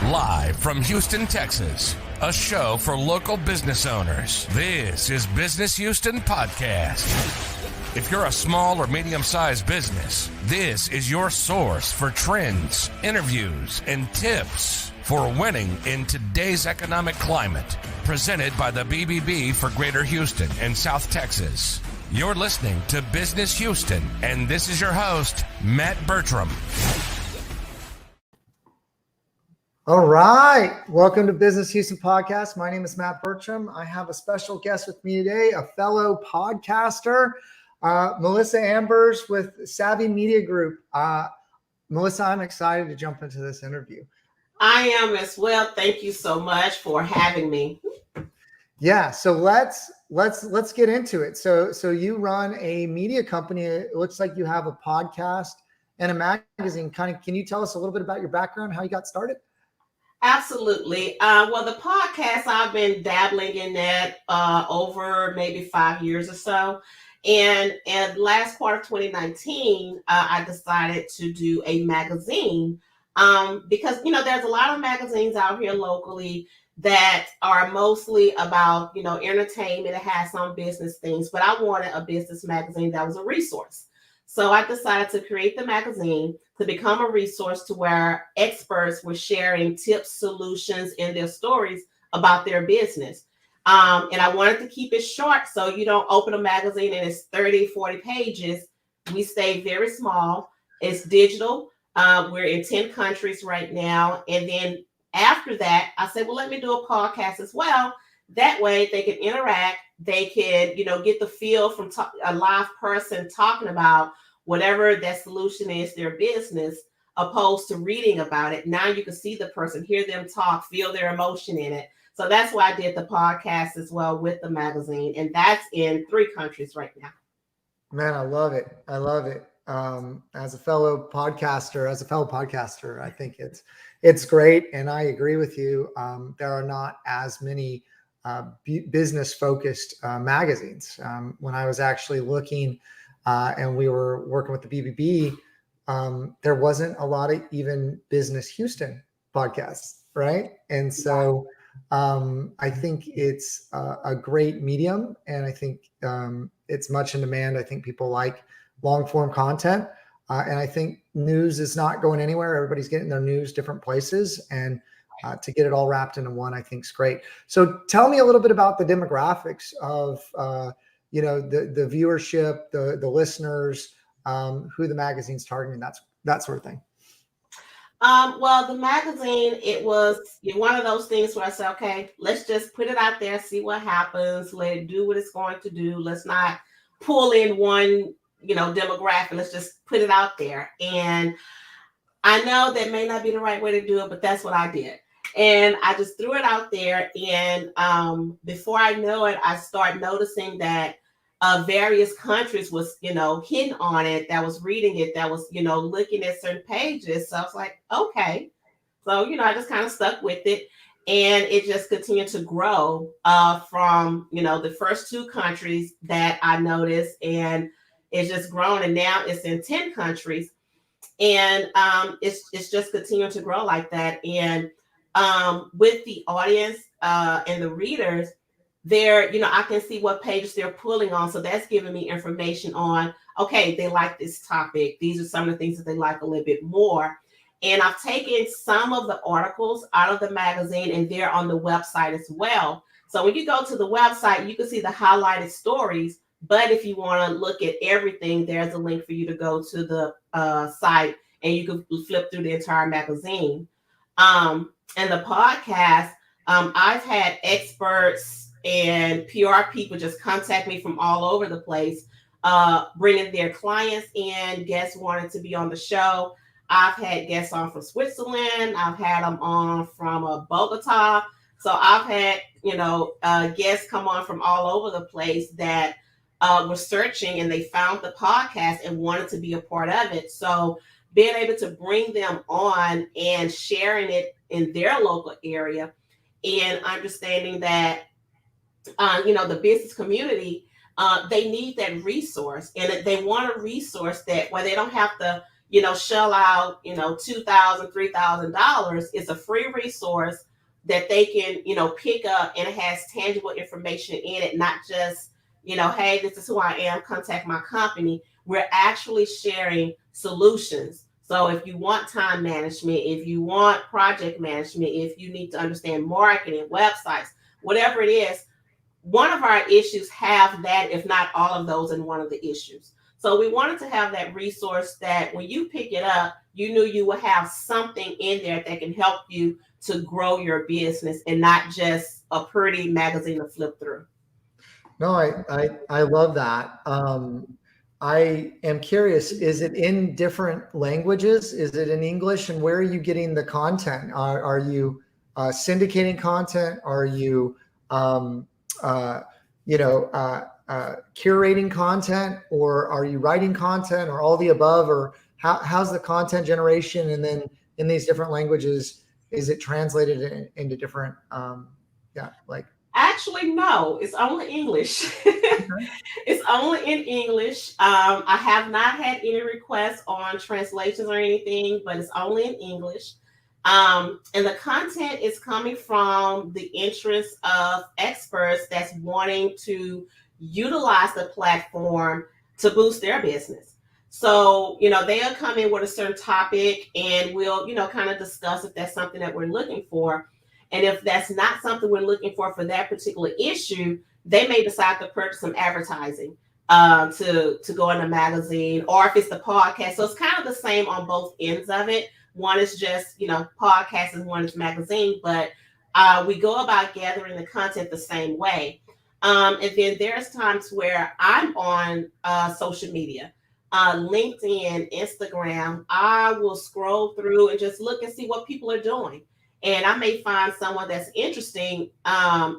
Live from Houston, Texas, a show for local business owners. This is Business Houston Podcast. If you're a small or medium-sized business, this is your source for trends, interviews, and tips for winning in today's economic climate. Presented by the BBB for Greater Houston and South Texas. You're listening to Business Houston, and this is your host, Matt Bertram. All right. Welcome to Business Houston Podcast. My name is Matt Bertram. I have a special guest with me today, a fellow podcaster, Melissa Ambers with Savvy Media Group. Melissa, I'm excited to jump into this interview. I am as well. Thank you so much for having me. Yeah. So let's get into it. So you run a media company. It looks like you have a podcast and a magazine. Can you tell us a little bit about your background, how you got started? Absolutely. Well, the podcast, I've been dabbling in that over maybe 5 years or so. And last quarter of 2019, I decided to do a magazine because, there's a lot of magazines out here locally that are mostly about, entertainment. It has some business things, but I wanted a business magazine that was a resource. So I decided to create the magazine to become a resource to where experts were sharing tips, solutions, and their stories about their business. And I wanted to keep it short so you don't open a magazine and it's 30, 40 pages. We stay very small. It's digital. We're in 10 countries right now. And then after that, I said, well, let me do a podcast as well. That way they can interact. They can, get the feel from a live person talking about whatever that solution is, their business, opposed to reading about it. Now you can see the person, hear them talk, feel their emotion in it. So that's why I did the podcast as well with the magazine. And that's in 3 countries right now. Man, I love it. As a fellow podcaster, I think it's great. And I agree with you. There are not as many business-focused magazines. When I was actually looking and we were working with the BBB, there wasn't a lot of even Business Houston podcasts, right? And so I think it's a great medium, and I think it's much in demand. I think people like long-form content, and I think news is not going anywhere. Everybody's getting their news different places, and to get it all wrapped into one, I think is great. So tell me a little bit about the demographics of the viewership, the listeners, who the magazine's targeting, that sort of thing. Well, the magazine, it was one of those things where I said, okay, let's just put it out there, see what happens, let it do what it's going to do. Let's not pull in one, demographic. Let's just put it out there. And I know that may not be the right way to do it, but that's what I did. And I just threw it out there. And before I know it, I started noticing that various countries was, hitting on it, that was reading it, that was, looking at certain pages. So I was like, okay. So, I just kind of stuck with it. And it just continued to grow from, the first 2 countries that I noticed. And it's just grown. And now it's in 10 countries. And it's just continuing to grow like that. And with the audience and the readers, I can see what pages they're pulling on. So that's giving me information on, okay, they like this topic. These are some of the things that they like a little bit more. And I've taken some of the articles out of the magazine, and they're on the website as well. So when you go to the website, you can see the highlighted stories. But if you want to look at everything, there's a link for you to go to the site, and you can flip through the entire magazine. And the podcast, I've had experts and PR people just contact me from all over the place, bringing their clients in, guests wanted to be on the show. I've had guests on from Switzerland. I've had them on from Bogota. So I've had, guests come on from all over the place that were searching, and they found the podcast and wanted to be a part of it. So being able to bring them on and sharing it in their local area, and understanding that, the business community, they need that resource, and they want a resource that where they don't have to, shell out, $2,000, $3,000. It's a free resource that they can, pick up, and it has tangible information in it, not just, hey, this is who I am, contact my company. We're actually sharing solutions. So if you want time management, if you want project management, if you need to understand marketing, websites, whatever it is, one of our issues have that, if not all of those in one of the issues. So we wanted to have that resource that when you pick it up, you knew you would have something in there that can help you to grow your business and not just a pretty magazine to flip through. No, I love that. I am curious, is it in different languages? Is it in English? And where are you getting the content? Are you syndicating content? Are you, curating content, or are you writing content, or all the above? Or how's the content generation? And then in these different languages, is it translated into different, Actually, no, it's only English. It's only in English. I have not had any requests on translations or anything, but it's only in English. And the content is coming from the interest of experts that's wanting to utilize the platform to boost their business. So, they'll come in with a certain topic, and we'll, kind of discuss if that's something that we're looking for. And if that's not something we're looking for that particular issue, they may decide to purchase some advertising to go in a magazine, or if it's the podcast. So it's kind of the same on both ends of it. One is just, podcast, and one is magazine, but we go about gathering the content the same way. And then there's times where I'm on social media, LinkedIn, Instagram. I will scroll through and just look and see what people are doing. And I may find someone that's interesting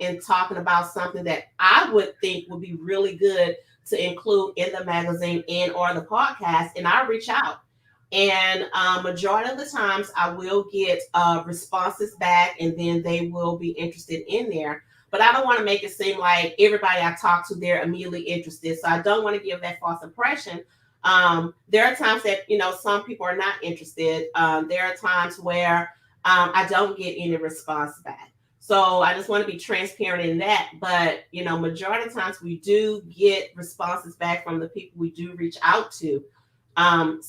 in talking about something that I would think would be really good to include in the magazine and or the podcast. And I reach out. And majority of the times I will get responses back, and then they will be interested in there. But I don't want to make it seem like everybody I talk to, they're immediately interested. So I don't want to give that false impression. There are times that, some people are not interested. There are times where I don't get any response back. So I just want to be transparent in that. But, majority of the times we do get responses back from the people we do reach out to. I'm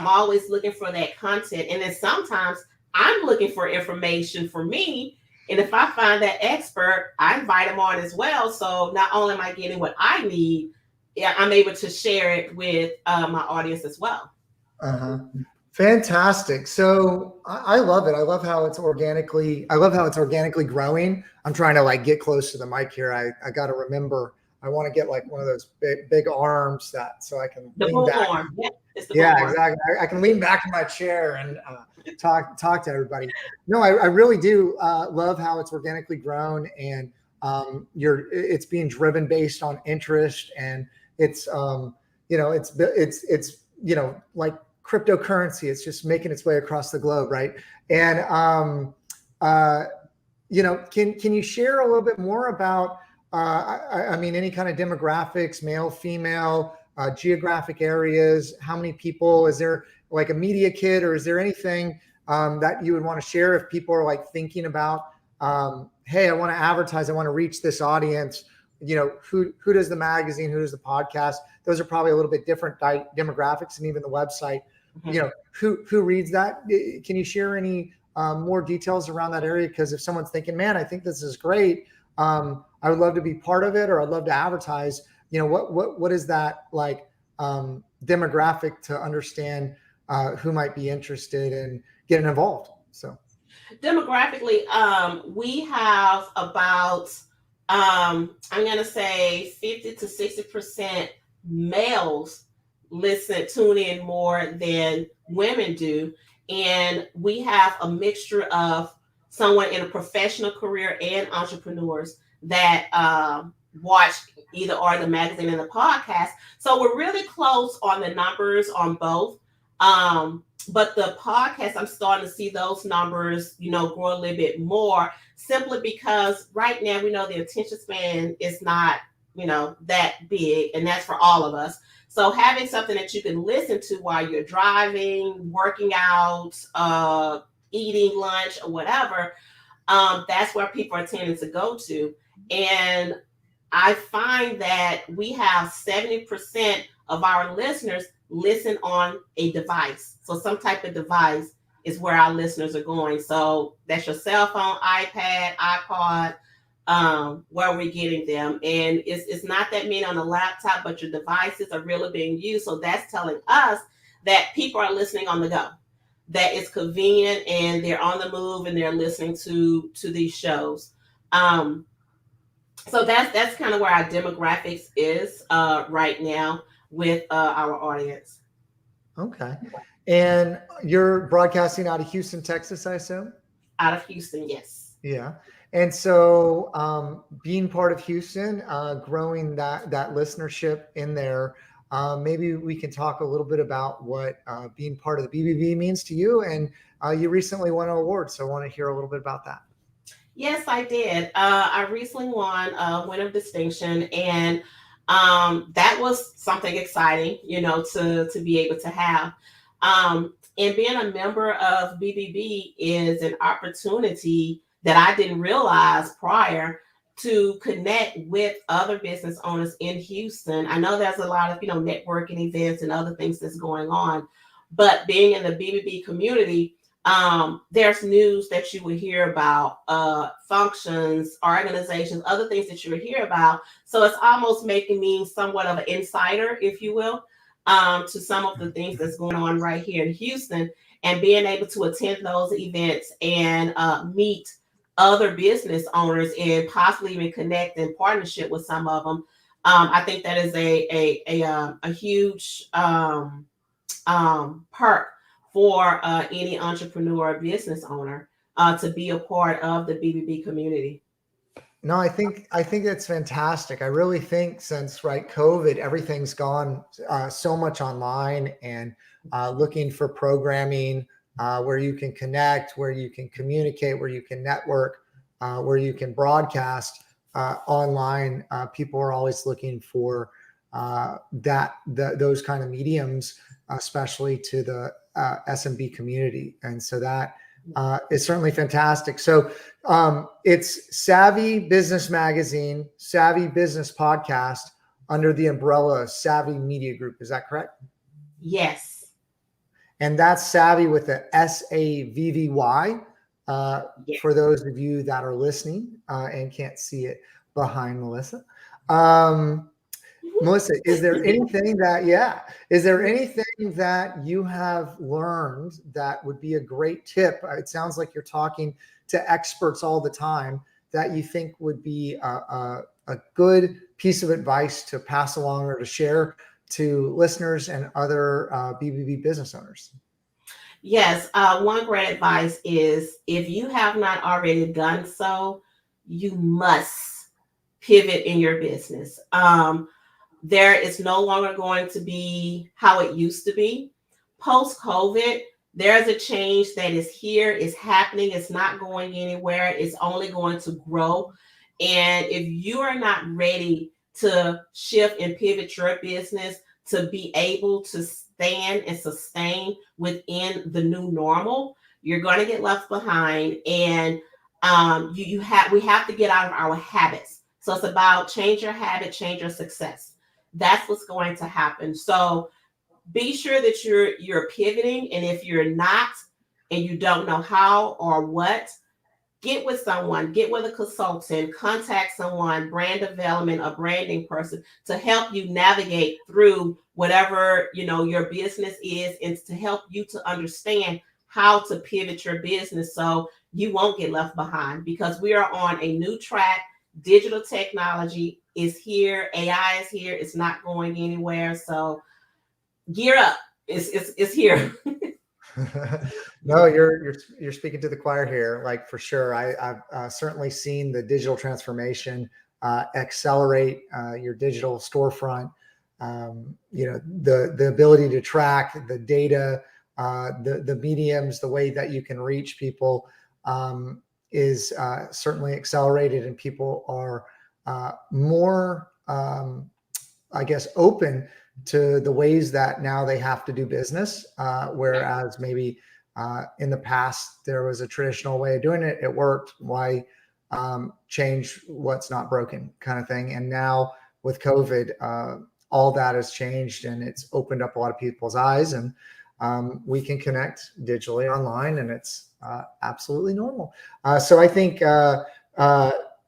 always looking for that content. And then sometimes I'm looking for information for me. And if I find that expert, I invite them on as well. So not only am I getting what I need, I'm able to share it with my audience as well. Fantastic. So I love it. I love how it's organically growing. I'm trying to get close to the mic here. I got to remember, I want to get one of those big arms so I can lean back. Arm. Yep. Yeah, exactly. I can lean back in my chair and talk to everybody. No, I really do love how it's organically grown, and it's being driven based on interest, and it's like cryptocurrency. It's just making its way across the globe, right? And can you share a little bit more about any kind of demographics, male, female, geographic areas? How many people? Is there a media kit, or is there anything that you would want to share if people are thinking about, hey, I want to advertise, I want to reach this audience? Who does the magazine? Who does the podcast? Those are probably a little bit different demographics, and even the website. Mm-hmm. Who reads that? Can you share any more details around that area? Because if someone's thinking, man, I think this is great, I would love to be part of it, or I'd love to advertise. What is that demographic to understand who might be interested in getting involved? So demographically, we have about I'm going to say 50 to 60% males tune in more than women do. And we have a mixture of someone in a professional career and entrepreneurs that watch either or the magazine and the podcast. So we're really close on the numbers on both. But the podcast, I'm starting to see those numbers, grow a little bit more, simply because right now we know the attention span is not that big, and that's for all of us. So having something that you can listen to while you're driving, working out, eating lunch or whatever, that's where people are tending to go to. And I find that we have 70% of our listeners listen on a device. So some type of device is where our listeners are going. So that's your cell phone, iPad, iPod, where we're getting them. And it's not that many on the laptop, but your devices are really being used. So that's telling us that people are listening on the go, that it's convenient and they're on the move and they're listening to these shows. So that's kind of where our demographics is right now with our audience. Okay. And you're broadcasting out of Houston, Texas, I assume? Out of Houston, yes. Yeah. And so being part of Houston, growing that listenership in there, maybe we can talk a little bit about what being part of the BBB means to you. And you recently won an award, so I want to hear a little bit about that. Yes, I did. I recently won a Win of Distinction, and that was something exciting, to be able to have. And being a member of BBB is an opportunity that I didn't realize prior to connect with other business owners in Houston. I know there's a lot of, networking events and other things that's going on, but being in the BBB community, there's news that you will hear about, functions, organizations, other things that you will hear about. So it's almost making me somewhat of an insider, if you will, to some of the things that's going on right here in Houston, and being able to attend those events and meet other business owners and possibly even connect in partnership with some of them. I think that is a huge perk for any entrepreneur or business owner to be a part of the BBB community. No, I think that's fantastic. I really think since COVID, everything's gone so much online, and looking for programming where you can connect, where you can communicate, where you can network, where you can broadcast online. People are always looking for those kind of mediums, especially to the SMB community, and so that is certainly fantastic. So it's Savvy Business Magazine, Savvy Business Podcast under the umbrella of Savvy Media Group. Is that correct? Yes. And that's Savvy with the SAVVY. Yes. For those of you that are listening and can't see it behind Melissa. Melissa, is there anything that you have learned that would be a great tip? It sounds like you're talking to experts all the time that you think would be a good piece of advice to pass along or to share to listeners and other BBB business owners. Yes. One great advice is, if you have not already done so, you must pivot in your business. There is no longer going to be how it used to be. Post-COVID, there's a change that is here, is happening, it's not going anywhere, it's only going to grow. And if you are not ready to shift and pivot your business to be able to stand and sustain within the new normal, you're going to get left behind. And we have to get out of our habits. So it's about change your habit, change your success. That's what's going to happen. So be sure that you're pivoting. And if you're not, and you don't know how or what, get with someone, get with a consultant, contact someone, brand development, a branding person, to help you navigate through whatever, your business is, and to help you to understand how to pivot your business so you won't get left behind, because we are on a new track. Digital technology is here. AI is here. It's not going anywhere. So gear up. It's here. No, you're speaking to the choir here, like, for sure. I've certainly seen the digital transformation accelerate your digital storefront. The ability to track the data, the mediums, the way that you can reach people is certainly accelerated, and people are more I guess, open to the ways that now they have to do business. Whereas maybe in the past, there was a traditional way of doing it. It worked. Why change what's not broken kind of thing? And now with COVID, all that has changed, and it's opened up a lot of people's eyes, and we can connect digitally online, and it's absolutely normal. So I think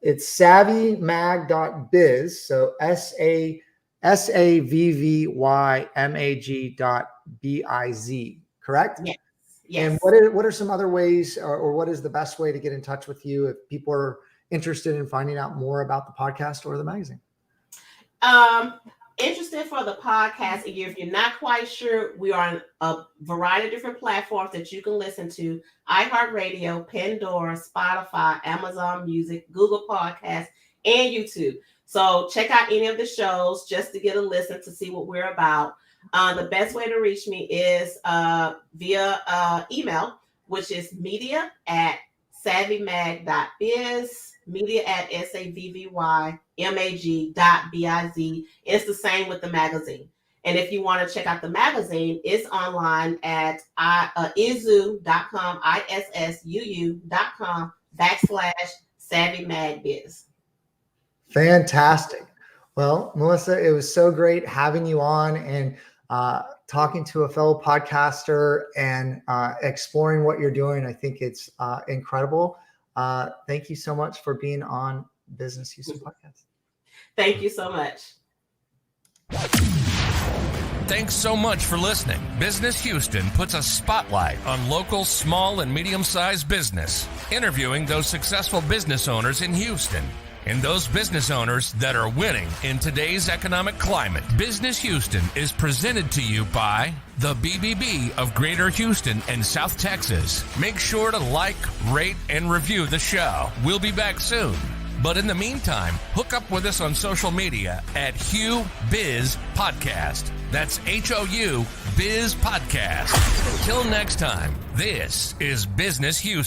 it's savvymag.biz. So SAVVYMAG.biz, correct? Yes. Yes. And what are some other ways, or what is the best way to get in touch with you if people are interested in finding out more about the podcast or the magazine? Interested for the podcast, if you're not quite sure, we are on a variety of different platforms that you can listen to: iHeartRadio, Pandora, Spotify, Amazon Music, Google Podcasts, and YouTube. So check out any of the shows just to get a listen to see what we're about. The best way to reach me is via email, which is media@savvymag.biz, media@savvymag.biz. It's the same with the magazine. And if you want to check out the magazine, it's online at issuu.com, issuu.com/SavvyMagBiz. Fantastic. Well, Melissa, it was so great having you on and talking to a fellow podcaster and exploring what you're doing. I think it's incredible. Thank you so much for being on Business Houston Podcast. Thank you so much. Thanks so much for listening. Business Houston puts a spotlight on local small and medium-sized business, interviewing those successful business owners in Houston and those business owners that are winning in today's economic climate. Business Houston is presented to you by the BBB of Greater Houston and South Texas. Make sure to like, rate, and review the show. We'll be back soon. But in the meantime, hook up with us on social media at Hugh Biz Podcast. That's HOU Biz Podcast. Till next time, this is Business Houston.